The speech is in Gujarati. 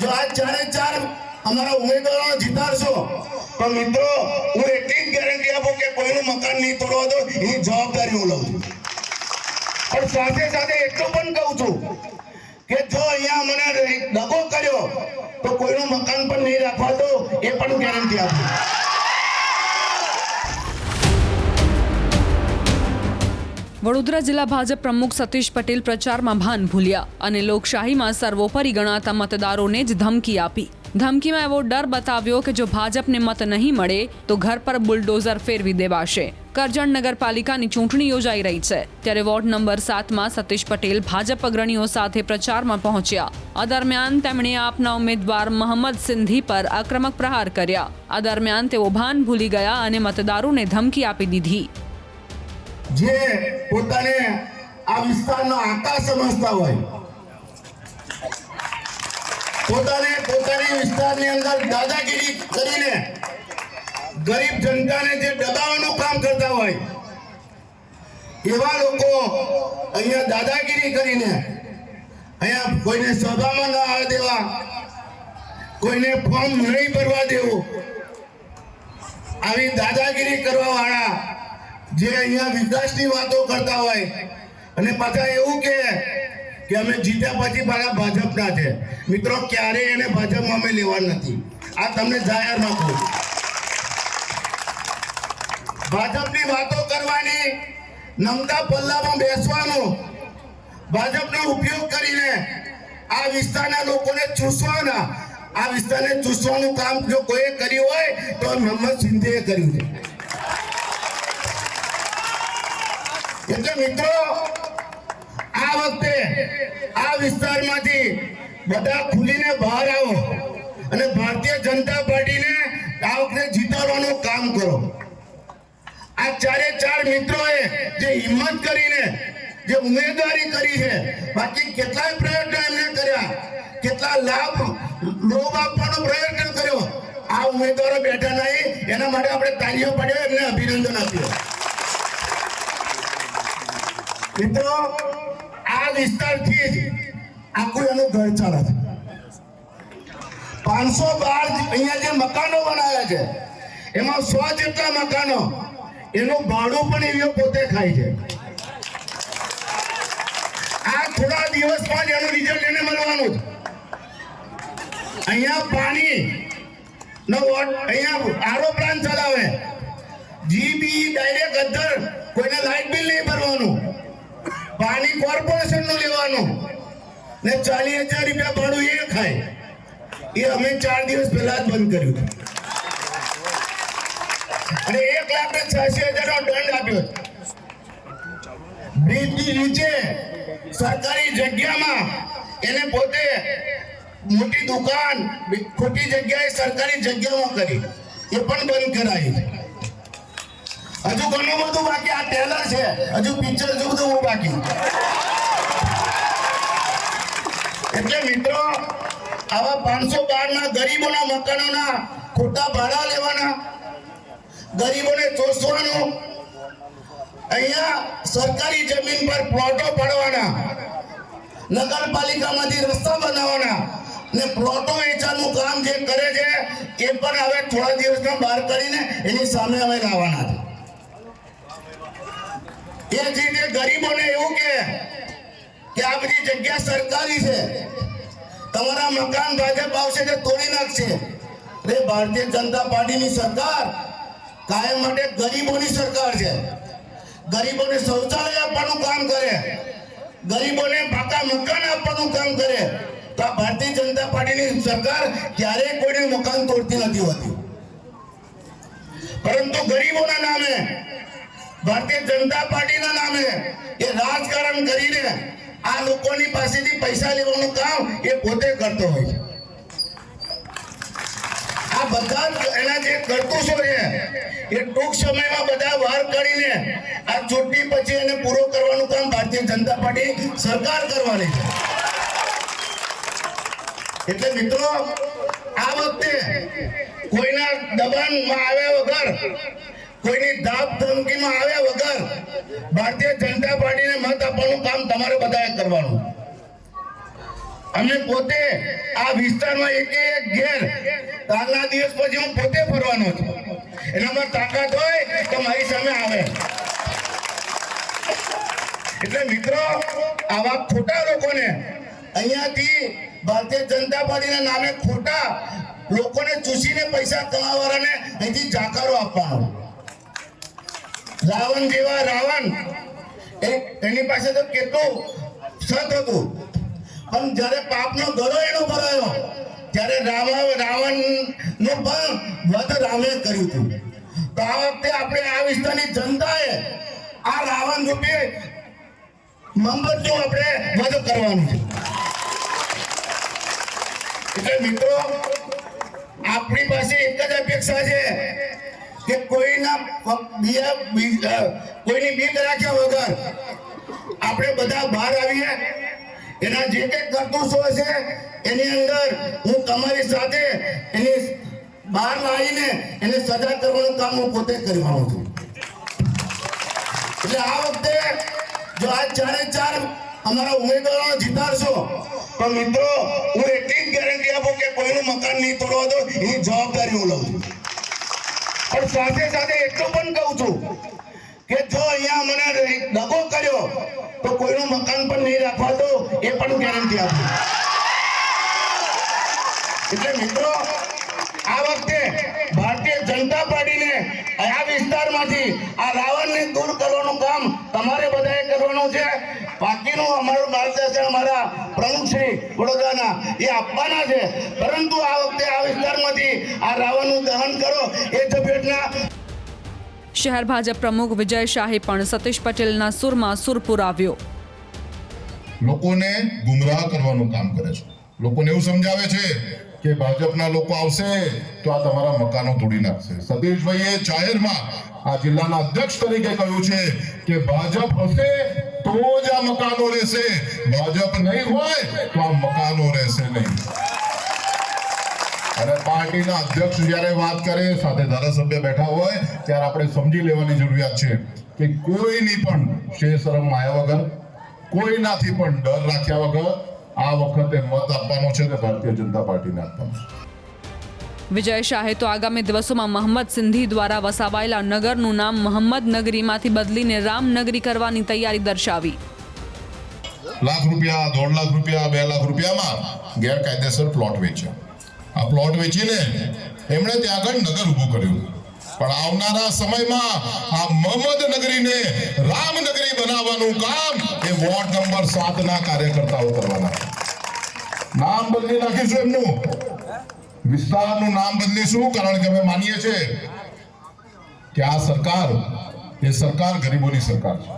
જો આ ચારે ચાર અમારા ઉમેદવારો જીતાડશો તો મિત્રો હું એટલી જ ગેરંટી આપું કે કોઈનું મકાન નહીં તોડવા દો, એની જવાબદારી હું લઉં છું। પણ સાથે સાથે એટલું પણ કહું છું કે જો અહીંયા મને દગો કર્યો તો કોઈનું મકાન પણ નહીં રાખવા દો, એ પણ ગેરંટી આપું। વડોદરા જિલ્લા ભાજપ પ્રમુખ સતીશ પટેલ પ્રચારમાં ભાન ભૂલ્યા અને લોકશાહીમાં સર્વોપરી ગણાતા મતદારોને જ ધમકી આપી। ધમકીમાં એવો ડર બતાવ્યો કે જો ભાજપને મત નહીં મળે તો ઘર પર બુલડોઝર ફેરવી દેવાશે। કરજણ નગરપાલિકાની ચૂંટણી યોજાઈ રહી છે, ત્યારે વોર્ડ નંબર 7માં સતીશ પટેલ ભાજપ અગ્રણીઓ સાથે પ્રચારમાં પહોંચ્યા। આ દરમિયાન તેમણે આપના ઉમેદવાર મોહમ્મદ સિંધી પર આક્રમક પ્રહાર કર્યા। આ દરમિયાન તેઓ ભાન ભૂલી ગયા અને મતદારોને ધમકી આપી દીધી। જે પોતાને આ વિસ્તારનો આકા સમજતા હોય, પોતાની વિસ્તારની અંદર દાદાગીરી કરીને ગરીબ જનતાને જે દબાવવાનું કામ કરતા હોય, એવા લોકો અહીંયા દાદાગીરી કરીને અહીંયા કોઈને સભામાં ન આવવા દેવા, કોઈને ફોર્મ નહીં ભરવા દેવું, આવી દાદાગીરી કરવા વાળા જે અહીંયા વિકાસની વાતો કરતા હોય અને પાછા એવું કે અમે જીત્યા પછી પાછા ભાજપના છે, મિત્રો ક્યારેય એને ભાજપમાં અમે લેવા નથી। આ તમને જાહેરમાં કહું, ભાજપની વાતો કરવાની, નમતા પલ્લામાં બેસવાનું, ભાજપનો ઉપયોગ કરીને આ વિસ્તારના લોકોને ચૂસવાના, આ વિસ્તારને ચૂસવાનું કામ જો કોઈએ કર્યું હોય તો મોહમ્મદ સિંધીએ કર્યું છે। એટલે મિત્રો આ વખતે આ વિસ્તારમાંથી બધા ખુલીને બહાર આવો અને ભારતીય જનતા પાર્ટીને આ વખતે જીતાડવાનું કામ કરો। આ ચારે ચાર મિત્રોએ જે હિંમત કરીને જે ઉમેદવારી કરી છે, બાકી કેટલાય પ્રયત્નો એમને કર્યા, કેટલા લોભ આપવાનો પ્રયત્ન કર્યો, આ ઉમેદવારો બેઠા નહીં, એના માટે આપણે તાળીઓ પાડ્યો, એમને અભિનંદન આપ્યો। મિત્રો આ વિસ્તારથી જ આખું એનું ઘર ચાલે છે। 512 અહીંયા જે મકાનો બનાવ્યા છે એમાં 100 જેટલા મકાનો એનું ભાડું પણ એવો પોતે ખાય છે। આ થોડા દિવસમાં જ એનું રિઝલ્ટ એને મળવાનું છે। અહીંયા પાણી નો અહીંયા આરો પ્લાન્ટ ચલાવે, જીબી ડાયરેક્ટ અંદર કોઈને લાઇટ બિલ નહીં ભરવાનું, પાણી કોર્પોરેશન નું લેવાનું ને 40,000 રૂપિયા ભાડું એ ખાય। એ અમે 4 દિવસ પહેલા જ બંધ કર્યું અને 1,86,000 નો દંડ આપ્યો। બ્રિજની નીચે સરકારી જગ્યામાં એને પોતે મોટી દુકાન ખોટી જગ્યાએ સરકારી જગ્યામાં કરી, એ પણ બંધ કરાવી। હજુ ઘણું બધું બાકી, આ ટેલર છે, હજુ પિક્ચર બધું બાકી। એટલે મિત્રો આવા 512 ના ગરીબોના મકાનોના ખોટા ભાડા લેવાના, ગરીબોને ચોસવાનું, અહીંયા સરકારી જમીન પર પ્લોટો પાડવાના, નગરપાલિકામાંથી રસ્તા બનાવવાના ને પ્લોટો વેચાણનું કામ જે કરે છે એ પણ હવે થોડા દિવસમાં બહાર કરીને એની સામે અમે લાવવાના છે। એ જ રીતે ગરીબોને એવું કે આ બધી જગ્યા સરકારી છે, તમારા મકાન ભાજપ આવશે તે તોડી નાખશે। અરે ભારતીય જનતા પાર્ટીની સરકાર કાયમ માટે ગરીબોની સરકાર છે। ગરીબોને શૌચાલય આપવાનું કામ કરે, ગરીબોને પાકા મકાન આપવાનું કામ કરે, તો આ ભારતીય જનતા પાર્ટીની સરકાર ક્યારેય કોઈને મકાન તોડતી નથી હોતી, પરંતુ ગરીબોના નામે, ભારતીય જનતા પાર્ટીના નામે એ રાજકારણ કરીને આ લોકોની પાસેથી પૈસા લેવાનું કામ એ પોતે કરતો હોય છે। આ બધા એના જે કરતૂતો છે એ ટૂંક સમયમાં બધા બહાર કાઢીને આ ચૂંટણી પછી એને પૂરો કરવાનું કામ ભારતીય જનતા પાર્ટી સરકાર કરવાની છે। એટલે મિત્રો આ વખતે કોઈના દબાણમાં આવ્યા વગર, કોઈની ધાક ધમકીમાં આવ્યા વગર ભારતીય જનતા પાર્ટીને મત આપવાનું કામ તમારે બધાએ કરવાનું। અમે પોતે આ વિસ્તારમાં એક ઘેર કાલના દિવસ પછી હું પોતે ફરવાનો છું. એનામાં તાકાત હોય તો મારી સામે આવે. એટલે મિત્રો, આવા ખોટા લોકોને અહીંયાથી ભારતીય જનતા પાર્ટીના નામે ખોટા લોકોને ચૂસીને પૈસા કમાવાવાળાને અહીંથી જાકારો આપવાનો. રાવણ જેવા રાવણ, એની પાસે તો કેટલું સત હતું, પણ જ્યારે પાપનો ગળો એનો ભરાયો ત્યારે રાવણનું પણ વધ રામે કર્યું હતું. તો આ વખતે આપણે આ વિસ્તારની જનતાએ આ રાવણ રૂપે મોહમ્મદનું આપણે વધ કરવાનું છે. એટલે મિત્રો, આપણી પાસે એક જ અપેક્ષા છે કે કોઈની બીક રાખ્યા વગર આપણે બધા બહાર આવીએ. એના જે કંઈ કરતૂતો છે એની અંદર હું તમારી સાથે એની બહાર લાવીને એને સજા કરવાનું કામ હું પોતે કરવાનું છું. એટલે આ વખતે જો આ ચારે ચાર અમારા ઉમેદવારો જીતાડશો તો મિત્રો, હું એટલી જ ગેરંટી આપું કે કોઈનું મકાન નહીં તોડવા દો, એની જવાબદારી હું લઉં છું. પણ સાથે સાથે એટલું પણ કહું છું કે જો અહીંયા મને દગો કર્યો તો કોઈનું મકાન પણ નહીં રાખવા દો, એ પણ ગેરંટી આપું. એટલે મિત્રો, આ વખતે ભારતીય જનતા પાર્ટીને આ વિસ્તારમાંથી આ રાવણને દૂર કરવાનું કામ તમારે બધાએ કરવાનું છે. બાકીનું અમારું માર્ગદર્શન અમારા પ્રમુખ શ્રી વડોદરાના એ આપવાના છે. પરંતુ આ વખતે આ વિસ્તારમાંથી આ રાવણનું દહન કરો એ ઝપેટના. શહેર ભાજપ પ્રમુખ વિજય શાહે પણ સતીશ પટેલના સુરમાં સુર પુરાવ્યો. લોકોને ગુમરાહ કરવાનું કામ કરે છે. લોકોને એવું સમજાવે છે કે ભાજપના લોકો આવશે તો આ તમારા મકાનો તોડી નાખશે. સતીશભાઈએ જાહેરમાં આ જિલ્લાના અધ્યક્ષ તરીકે કહ્યું છે કે ભાજપ હશે તો જ આ મકાનો રહેશે, ભાજપ નહીં હોય તો આ મકાનો રહેશે નહીં. અને પાર્ટીના અધ્યક્ષ જ્યારે વાત કરે, સાથે ધારાસભ્ય બેઠા હોય, ત્યારે આપણે સમજી લેવાની જરૂરિયાત છે કે કોઈની પણ શરમ માયા વગર, કોઈનાથી પણ ડર રાખ્યા વગર આ વખતે મત આપવાનો છે તે ભારતીય જનતા પાર્ટીને આપવાનો છે. વિજય શાહે તો આગામી દિવસોમાં મોહમ્મદ સિંધી દ્વારા વસાવાયેલા નગરનું નામ મોહમ્મદ નગરીમાંથી બદલીને રામનગરી કરવાની તૈયારી દર્શાવી. લાખ રૂપિયા, 1.5 લાખ રૂપિયા, 2 લાખ રૂપિયામાં ગેરકાયદેસર પ્લોટ વેચ્યા. આ પ્લોટ વેચીને એમણે ત્યાં આગળ નગર ઊભું કર્યું. પણ આવનારા સમયમાં આ મોહમ્મદ નગરીને રામનગરી બનાવવાનું કામ એ વોર્ડ નંબર 7 ના કાર્યકર્તાઓ કરવાના. નામ બદલી નાખીશું એમનું, વિસ્તારનું નામ બદલીશું, કારણ કે અમે માનીએ છીએ કે આ સરકાર એ સરકાર ગરીબોની સરકાર છે.